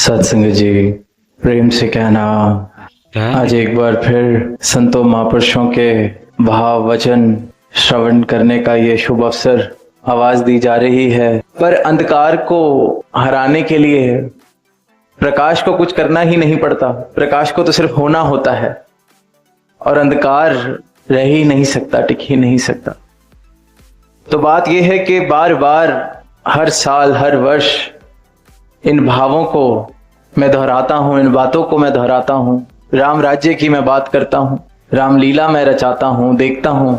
सत्संग जी, प्रेम से कहना आज एक बार फिर संतों महापुरुषों के भाव वचन श्रवण करने का ये शुभ अवसर आवाज दी जा रही है। पर अंधकार को हराने के लिए प्रकाश को कुछ करना ही नहीं पड़ता, प्रकाश को तो सिर्फ होना होता है और अंधकार रह ही नहीं सकता, टिक ही नहीं सकता। तो बात यह है कि बार बार हर साल हर वर्ष इन भावों को मैं दोहराता हूं, इन बातों को मैं दोहराता हूं। राम राज्य की मैं बात करता हूं, रामलीला मैं रचाता हूं, देखता हूं,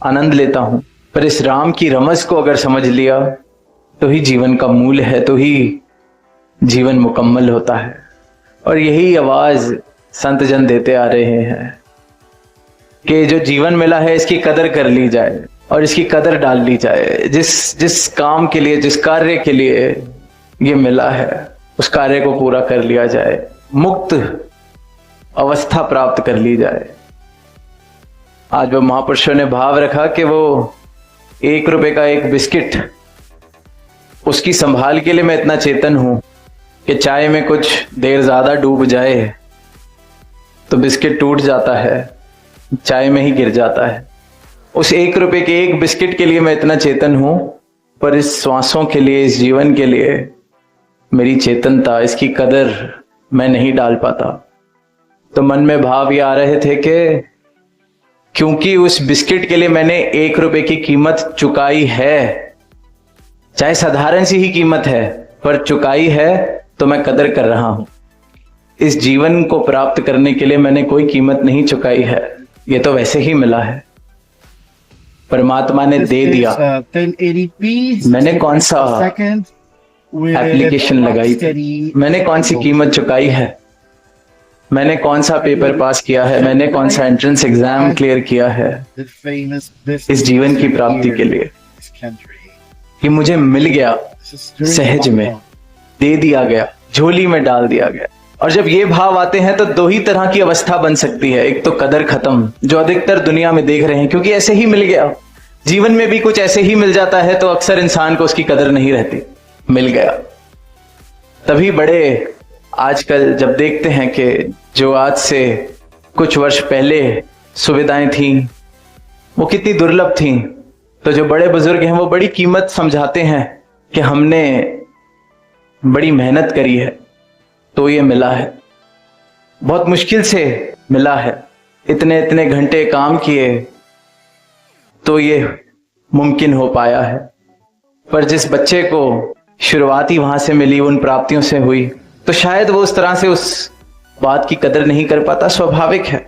आनंद लेता हूं। पर इस राम की रमज को अगर समझ लिया तो ही जीवन का मूल है, तो ही जीवन मुकम्मल होता है। और यही आवाज संत जन देते आ रहे हैं कि जो जीवन मिला है इसकी कदर कर ली जाए और इसकी कदर डाल ली जाए। जिस काम के लिए, जिस कार्य के लिए ये मिला है उस कार्य को पूरा कर लिया जाए, मुक्त अवस्था प्राप्त कर ली जाए। आज वो महापुरुषों ने भाव रखा कि वो 1 रुपए का एक बिस्किट, उसकी संभाल के लिए मैं इतना चेतन हूं कि चाय में कुछ देर ज्यादा डूब जाए तो बिस्किट टूट जाता है, चाय में ही गिर जाता है। उस 1 रुपए के एक बिस्किट के लिए मैं इतना चेतन हूं, पर इस श्वासों के लिए, इस जीवन के लिए मेरी चेतनता, इसकी कदर मैं नहीं डाल पाता। तो मन में भाव ये आ रहे थे कि क्योंकि उस बिस्किट के लिए मैंने 1 रुपए की कीमत चुकाई है, चाहे साधारण सी ही कीमत है पर चुकाई है, तो मैं कदर कर रहा हूं। इस जीवन को प्राप्त करने के लिए मैंने कोई कीमत नहीं चुकाई है, ये तो वैसे ही मिला है, परमात्मा ने दे दिया। मैंने कौन सा एप्लीकेशन लगाई थी, मैंने कौन सी कीमत चुकाई है, मैंने कौन सा पेपर पास किया है, मैंने कौन सा एंट्रेंस एग्जाम क्लियर किया है इस जीवन की प्राप्ति के लिए। कि मुझे मिल गया, सहज में दे दिया गया, झोली में डाल दिया गया। और जब ये भाव आते हैं तो 2 ही तरह की अवस्था बन सकती है। एक तो कदर खत्म, जो अधिकतर दुनिया में देख रहे हैं, क्योंकि ऐसे ही मिल गया। जीवन में भी कुछ ऐसे ही मिल जाता है तो अक्सर इंसान को उसकी कदर नहीं रहती, मिल गया। तभी बड़े आजकल जब देखते हैं कि जो आज से कुछ वर्ष पहले सुविधाएं थी वो कितनी दुर्लभ थी, तो जो बड़े बुजुर्ग हैं वो बड़ी कीमत समझाते हैं कि हमने बड़ी मेहनत करी है तो ये मिला है, बहुत मुश्किल से मिला है, इतने इतने घंटे काम किए तो ये मुमकिन हो पाया है। पर जिस बच्चे को शुरुआती वहां से मिली, उन प्राप्तियों से हुई, तो शायद वो उस तरह से उस बात की कदर नहीं कर पाता। स्वाभाविक है,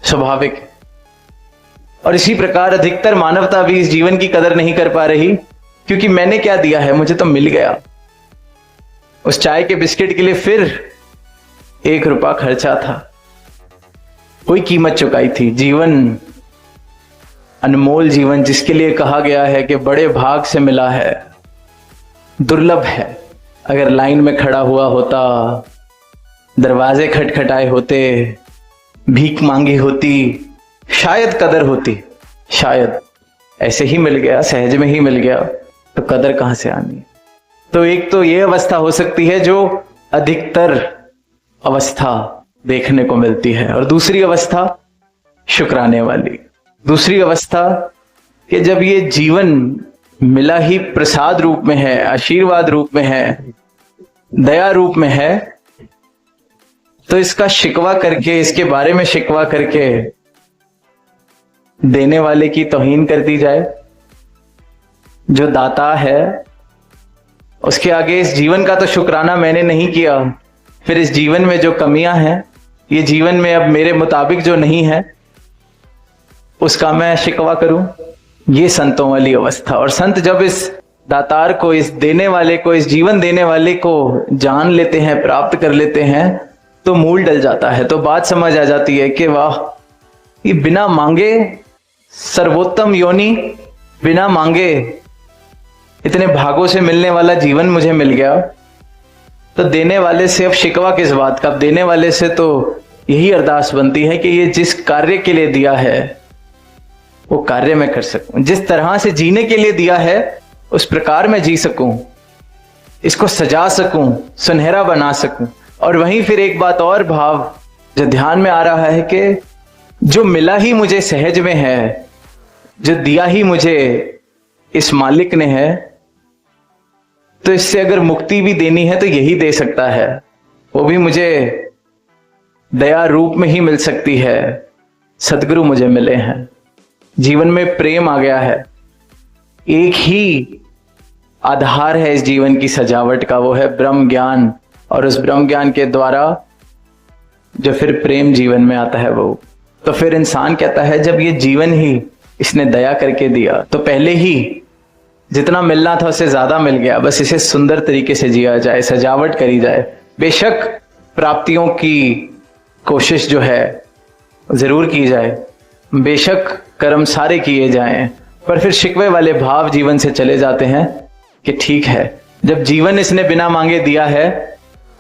स्वाभाविक है। और इसी प्रकार अधिकतर मानवता भी इस जीवन की कदर नहीं कर पा रही, क्योंकि मैंने क्या दिया है, मुझे तो मिल गया। उस चाय के बिस्किट के लिए फिर 1 रुपया खर्चा था, कोई कीमत चुकाई थी। जीवन, अनमोल जीवन, जिसके लिए कहा गया है कि बड़े भाग से मिला है, दुर्लभ है। अगर लाइन में खड़ा हुआ होता, दरवाजे खटखटाए होते, भीख मांगी होती, शायद कदर होती, शायद। ऐसे ही मिल गया, सहज में ही मिल गया, तो कदर कहां से आनी। तो एक तो ये अवस्था हो सकती है जो अधिकतर अवस्था देखने को मिलती है, और दूसरी अवस्था शुक्राने वाली, दूसरी अवस्था कि जब ये जीवन मिला ही प्रसाद रूप में है, आशीर्वाद रूप में है, दया रूप में है, तो इसका शिकवा करके, इसके बारे में शिकवा करके देने वाले की तौहीन कर दी जाए। जो दाता है उसके आगे इस जीवन का तो शुक्राना मैंने नहीं किया, फिर इस जीवन में जो कमियां हैं, ये जीवन में अब मेरे मुताबिक जो नहीं है, उसका मैं शिकवा करूं। ये संतों वाली अवस्था। और संत जब इस दातार को, इस देने वाले को, इस जीवन देने वाले को जान लेते हैं, प्राप्त कर लेते हैं, तो मूल डल जाता है। तो बात समझ आ जाती है कि वाह, ये बिना मांगे सर्वोत्तम योनि, बिना मांगे इतने भागों से मिलने वाला जीवन मुझे मिल गया। तो देने वाले से अब शिकवा किस बात का। अब देने वाले से तो यही अरदास बनती है कि ये जिस कार्य के लिए दिया है वो कार्य मैं कर सकूं, जिस तरह से जीने के लिए दिया है उस प्रकार मैं जी सकूं। इसको सजा सकूं, सुनहरा बना सकूं। और वहीं फिर एक बात और भाव जो ध्यान में आ रहा है कि जो मिला ही मुझे सहज में है, जो दिया ही मुझे इस मालिक ने है, तो इससे अगर मुक्ति भी देनी है तो यही दे सकता है। वो भी मुझे दया रूप में ही मिल सकती है। सदगुरु मुझे मिले हैं, जीवन में प्रेम आ गया है। एक ही आधार है इस जीवन की सजावट का, वो है ब्रह्म ज्ञान। और उस ब्रह्म ज्ञान के द्वारा जो फिर प्रेम जीवन में आता है वो, तो फिर इंसान कहता है जब ये जीवन ही इसने दया करके दिया तो पहले ही जितना मिलना था उससे ज्यादा मिल गया, बस इसे सुंदर तरीके से जिया जाए, सजावट करी जाए। बेशक प्राप्तियों की कोशिश जो है जरूर की जाए, बेशक कर्म सारे किए जाएं, पर फिर शिकवे वाले भाव जीवन से चले जाते हैं कि ठीक है, जब जीवन इसने बिना मांगे दिया है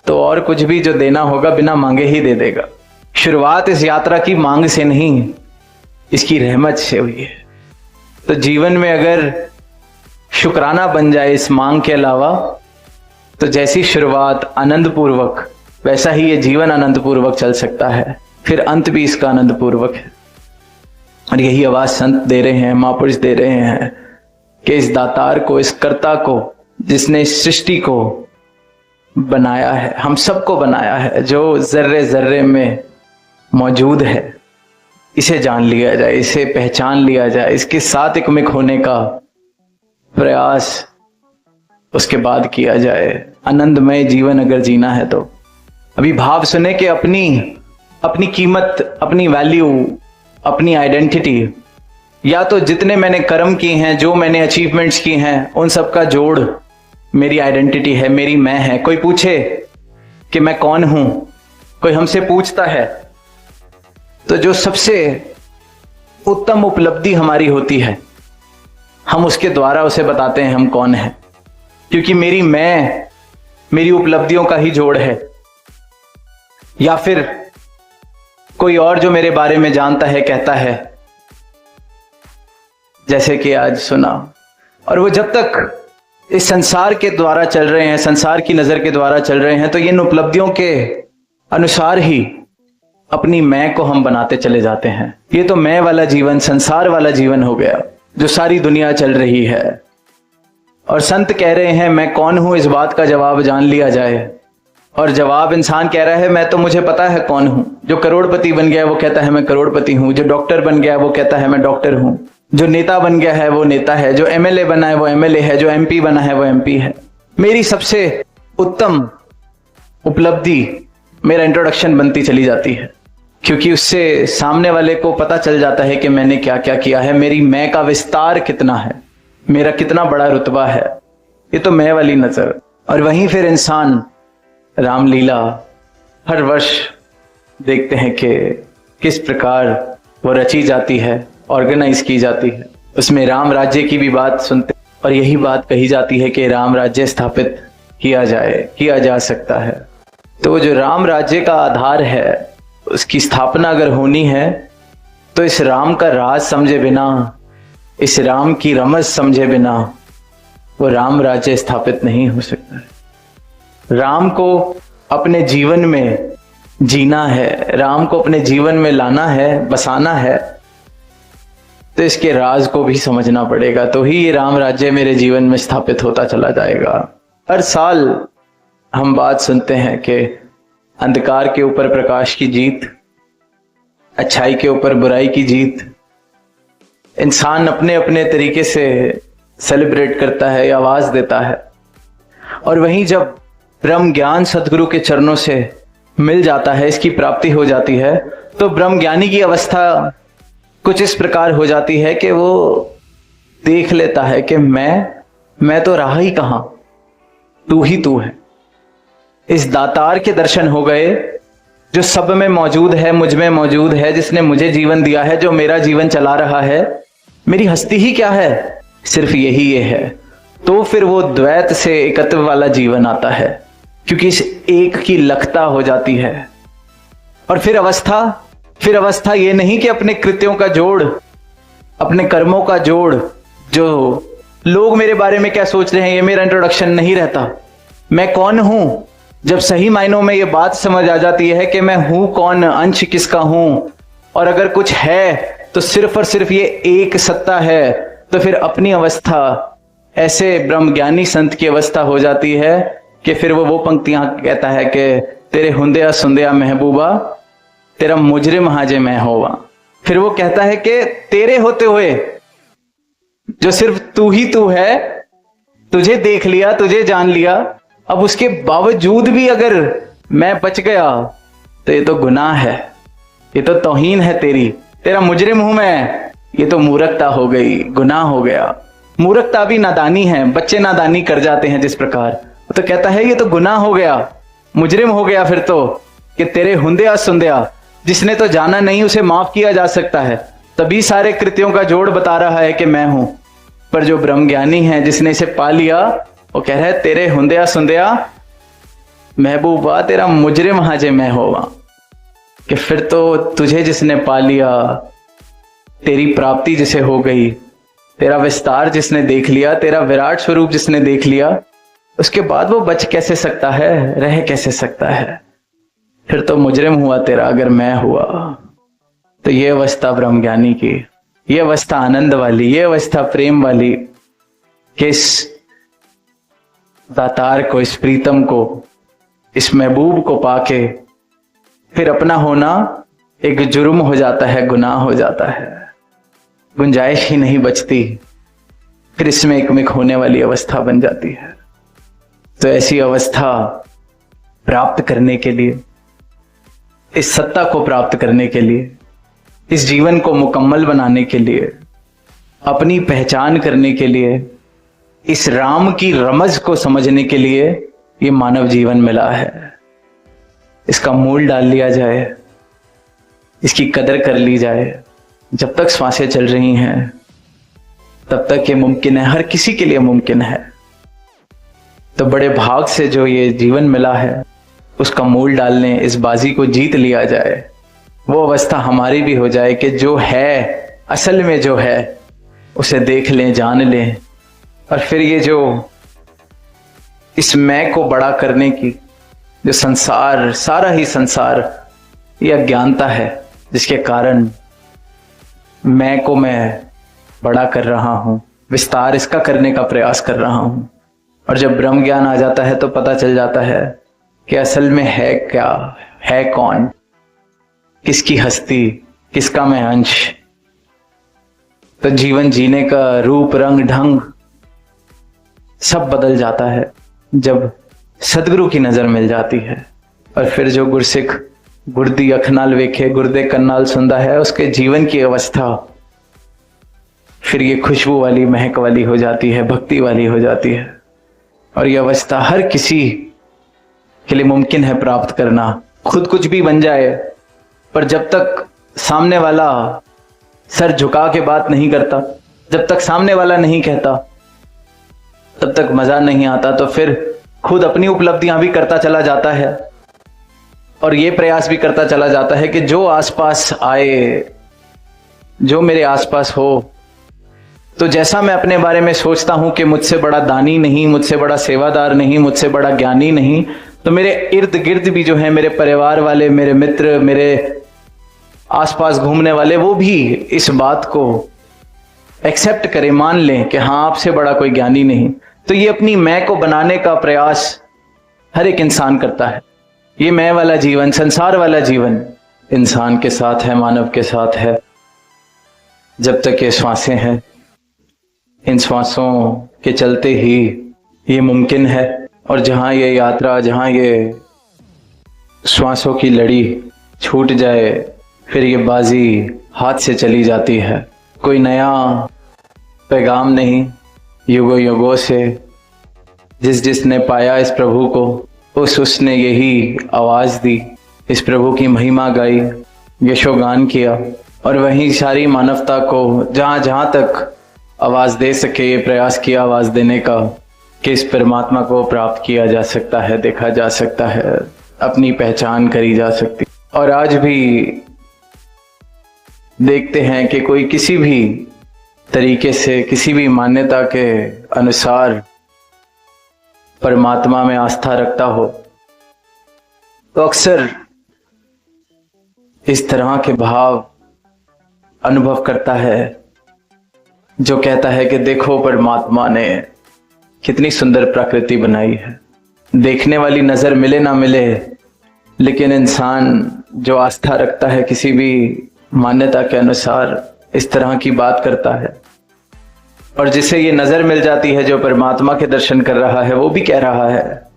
तो और कुछ भी जो देना होगा बिना मांगे ही दे देगा। शुरुआत इस यात्रा की मांग से नहीं, इसकी रहमत से हुई है। तो जीवन में अगर शुक्राना बन जाए इस मांग के अलावा, तो जैसी शुरुआत आनंद पूर्वक, वैसा ही ये जीवन आनंद पूर्वक चल सकता है, फिर अंत भी इसका आनंद पूर्वक है। और यही आवाज संत दे रहे हैं, महापुरुष दे रहे हैं कि इस दातार को, इस कर्ता को, जिसने इस सृष्टि को बनाया है, हम सबको बनाया है, जो जर्रे जर्रे में मौजूद है, इसे जान लिया जाए, इसे पहचान लिया जाए, इसके साथ एकमिक होने का प्रयास उसके बाद किया जाए। आनंदमय जीवन अगर जीना है तो अभी भाव सुने कि अपनी कीमत, अपनी वैल्यू, अपनी आइडेंटिटी, या तो जितने मैंने कर्म किए हैं, जो मैंने अचीवमेंट्स की हैं, उन सब का जोड़ मेरी आइडेंटिटी है, मेरी मैं है। कोई पूछे कि मैं कौन हूं, कोई हमसे पूछता है, तो जो सबसे उत्तम उपलब्धि हमारी होती है, हम उसके द्वारा उसे बताते हैं हम कौन हैं, क्योंकि मेरी मैं मेरी उपलब्धियों का ही जोड़ है। या फिर कोई और जो मेरे बारे में जानता है कहता है, जैसे कि आज सुना। और वो जब तक इस संसार के द्वारा चल रहे हैं, संसार की नजर के द्वारा चल रहे हैं, तो इन उपलब्धियों के अनुसार ही अपनी मैं को हम बनाते चले जाते हैं। ये तो मैं वाला जीवन, संसार वाला जीवन हो गया जो सारी दुनिया चल रही है। और संत कह रहे हैं मैं कौन हूं, इस बात का जवाब जान लिया जाए। और जवाब इंसान कह रहा है मैं तो, मुझे पता है कौन हूं। जो करोड़पति बन गया है वो कहता है मैं करोड़पति हूं, जो डॉक्टर बन गया है वो कहता है मैं डॉक्टर हूं, जो नेता बन गया है वो नेता है, जो एमएलए बना है वो एमएलए है, जो एमपी बना है वो एमपी है। मेरी सबसे उत्तम उपलब्धि मेरा इंट्रोडक्शन बनती चली जाती है, क्योंकि उससे सामने वाले को पता चल जाता है कि मैंने क्या क्या किया है, मेरी मैं का विस्तार कितना है, मेरा कितना बड़ा रुतबा है। ये तो मैं वाली नजर। और वहीं फिर इंसान रामलीला हर वर्ष देखते हैं कि किस प्रकार वो रची जाती है, ऑर्गेनाइज की जाती है। उसमें राम राज्य की भी बात सुनते और यही बात कही जाती है कि राम राज्य स्थापित किया जा सकता है। तो जो राम राज्य का आधार है, उसकी स्थापना अगर होनी है तो इस राम का राज समझे बिना, इस राम की रमज समझे बिना वो राम राज्य स्थापित नहीं हो सकता है। राम को अपने जीवन में जीना है, राम को अपने जीवन में लाना है, बसाना है, तो इसके राज को भी समझना पड़ेगा, तो ही ये राम राज्य मेरे जीवन में स्थापित होता चला जाएगा। हर साल हम बात सुनते हैं कि अंधकार के ऊपर प्रकाश की जीत, अच्छाई के ऊपर बुराई की जीत। इंसान अपने अपने तरीके से सेलिब्रेट करता है या आवाज देता है। और वहीं जब ब्रह्म ज्ञान सदगुरु के चरणों से मिल जाता है, इसकी प्राप्ति हो जाती है, तो ब्रह्म ज्ञानी की अवस्था कुछ इस प्रकार हो जाती है कि वो देख लेता है कि मैं तो रहा ही कहां, तू ही तू है। इस दातार के दर्शन हो गए जो सब में मौजूद है, मुझ में मौजूद है, जिसने मुझे जीवन दिया है, जो मेरा जीवन चला रहा है। मेरी हस्ती ही क्या है, सिर्फ यही ये है। तो फिर वो द्वैत से एकत्व वाला जीवन आता है, क्योंकि इस एक की लखता हो जाती है। और फिर अवस्था ये नहीं कि अपने कृत्यों का जोड़, अपने कर्मों का जोड़, जो लोग मेरे बारे में क्या सोच रहे हैं ये मेरा इंट्रोडक्शन नहीं रहता। मैं कौन हूं, जब सही मायनों में ये बात समझ आ जाती है कि मैं हूं कौन, अंश किसका हूं, और अगर कुछ है तो सिर्फ और सिर्फ ये एक सत्ता है, तो फिर अपनी अवस्था ऐसे ब्रह्मज्ञानी संत की अवस्था हो जाती है कि फिर वो पंक्तियां कहता है कि तेरे हुंदिया सुंदिया महबूबा, तेरा मुजरिम हाजे मैं होवा। फिर वो कहता है कि तेरे होते हुए जो सिर्फ तू ही तू है, तुझे देख लिया, तुझे जान लिया, अब उसके बावजूद भी अगर मैं बच गया तो ये तो गुनाह है, ये तो तौहीन है तेरी, तेरा मुजरिम हूं मैं, ये तो मूर्खता हो गई, गुनाह हो गया। मूर्खता भी नादानी है, बच्चे नादानी कर जाते हैं जिस प्रकार, तो कहता है ये तो गुनाह हो गया, मुजरिम हो गया फिर तो, कि तेरे हुंदिया सुंदिया, जिसने तो जाना नहीं उसे माफ किया जा सकता है, तभी सारे कृत्यों का जोड़ बता रहा है कि मैं हूं। पर जो ब्रह्मज्ञानी है, जिसने इसे पा लिया, वो कह रहा है तेरे हुंदिया सुंदिया महबूबा, तेरा मुजरिम हाजे मैं होवा। कि फिर तो तुझे जिसने पा लिया, तेरी प्राप्ति जिसे हो गई, तेरा विस्तार जिसने देख लिया, तेरा विराट स्वरूप जिसने देख लिया, उसके बाद वो बच कैसे सकता है, रह कैसे सकता है? फिर तो मुजरिम हुआ तेरा अगर मैं हुआ। तो ये अवस्था ब्रह्मज्ञानी की, ये अवस्था आनंद वाली, ये अवस्था प्रेम वाली, कि इस दातार को, इस प्रीतम को, इस महबूब को पाके फिर अपना होना एक जुर्म हो जाता है, गुनाह हो जाता है, गुंजाइश ही नहीं बचती, फिर इसमें एकमिक होने वाली अवस्था बन जाती है। तो ऐसी अवस्था प्राप्त करने के लिए, इस सत्ता को प्राप्त करने के लिए, इस जीवन को मुकम्मल बनाने के लिए, अपनी पहचान करने के लिए, इस राम की रमज को समझने के लिए ये मानव जीवन मिला है। इसका मूल डाल लिया जाए, इसकी कदर कर ली जाए। जब तक श्वासें चल रही हैं तब तक ये मुमकिन है, हर किसी के लिए मुमकिन है। तो बड़े भाग से जो ये जीवन मिला है उसका मूल डालने, इस बाजी को जीत लिया जाए, वो अवस्था हमारी भी हो जाए कि जो है, असल में जो है उसे देख लें, जान लें, और फिर ये जो इस मैं को बड़ा करने की जो संसार, सारा ही संसार ये अज्ञानता है, जिसके कारण मैं को मैं बड़ा कर रहा हूं, विस्तार इसका करने का प्रयास कर रहा हूं। और जब ब्रह्म ज्ञान आ जाता है तो पता चल जाता है कि असल में है क्या, है कौन, किसकी हस्ती, किसका मैं अंश। तो जीवन जीने का रूप, रंग, ढंग सब बदल जाता है जब सदगुरु की नजर मिल जाती है। और फिर जो गुरसिख गुरदी अख नाल वेखे, गुरदे कन्नाल सुनता है, उसके जीवन की अवस्था फिर ये खुशबू वाली, महक वाली हो जाती है, भक्ति वाली हो जाती है। और ये अवस्था हर किसी के लिए मुमकिन है प्राप्त करना। खुद कुछ भी बन जाए, पर जब तक सामने वाला सर झुका के बात नहीं करता, जब तक सामने वाला नहीं कहता, तब तक मजा नहीं आता। तो फिर खुद अपनी उपलब्धियां भी करता चला जाता है और ये प्रयास भी करता चला जाता है कि जो आसपास आए, जो मेरे आसपास हो, तो जैसा मैं अपने बारे में सोचता हूं कि मुझसे बड़ा दानी नहीं, मुझसे बड़ा सेवादार नहीं, मुझसे बड़ा ज्ञानी नहीं, तो मेरे इर्द गिर्द भी जो है मेरे परिवार वाले, मेरे मित्र, मेरे आसपास घूमने वाले, वो भी इस बात को एक्सेप्ट करें, मान लें कि हाँ, आपसे बड़ा कोई ज्ञानी नहीं। तो ये अपनी मैं को बनाने का प्रयास हर एक इंसान करता है। ये मैं वाला जीवन, संसार वाला जीवन इंसान के साथ है, मानव के साथ है। जब तक ये श्वासें हैं, इन श्वासों के चलते ही ये मुमकिन है। और जहां ये यात्रा, जहां ये श्वासों की लड़ी छूट जाए, फिर ये बाजी हाथ से चली जाती है। कोई नया पैगाम नहीं, युगों युगों से जिस जिसने पाया इस प्रभु को, उसने यही आवाज दी, इस प्रभु की महिमा गाई, यशोगान किया, और वहीं सारी मानवता को जहां जहां तक आवाज दे सके, ये प्रयास किया आवाज देने का कि इस परमात्मा को प्राप्त किया जा सकता है, देखा जा सकता है, अपनी पहचान करी जा सकती। और आज भी देखते हैं कि कोई किसी भी तरीके से, किसी भी मान्यता के अनुसार परमात्मा में आस्था रखता हो तो अक्सर इस तरह के भाव अनुभव करता है जो कहता है कि देखो परमात्मा ने कितनी सुंदर प्रकृति बनाई है। देखने वाली नजर मिले ना मिले, लेकिन इंसान जो आस्था रखता है किसी भी मान्यता के अनुसार इस तरह की बात करता है, और जिसे ये नजर मिल जाती है जो परमात्मा के दर्शन कर रहा है, वो भी कह रहा है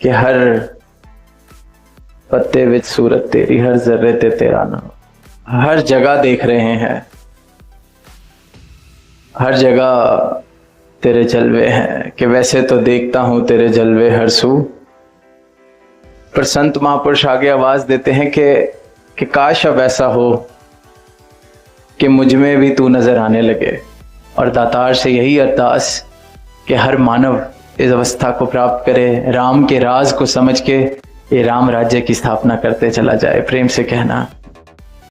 कि हर पत्ते विच सूरत तेरी, हर जर्रे ते तेरा नाम। हर जगह देख रहे हैं, हर जगह तेरे जलवे हैं कि वैसे तो देखता हूं तेरे जलवे हर सू। पर संत महापुरुष आगे आवाज देते हैं कि काश अब ऐसा हो कि मुझ में भी तू नजर आने लगे। और दातार से यही अरदास कि हर मानव इस अवस्था को प्राप्त करे, राम के राज को समझ के ये राम राज्य की स्थापना करते चला जाए। प्रेम से कहना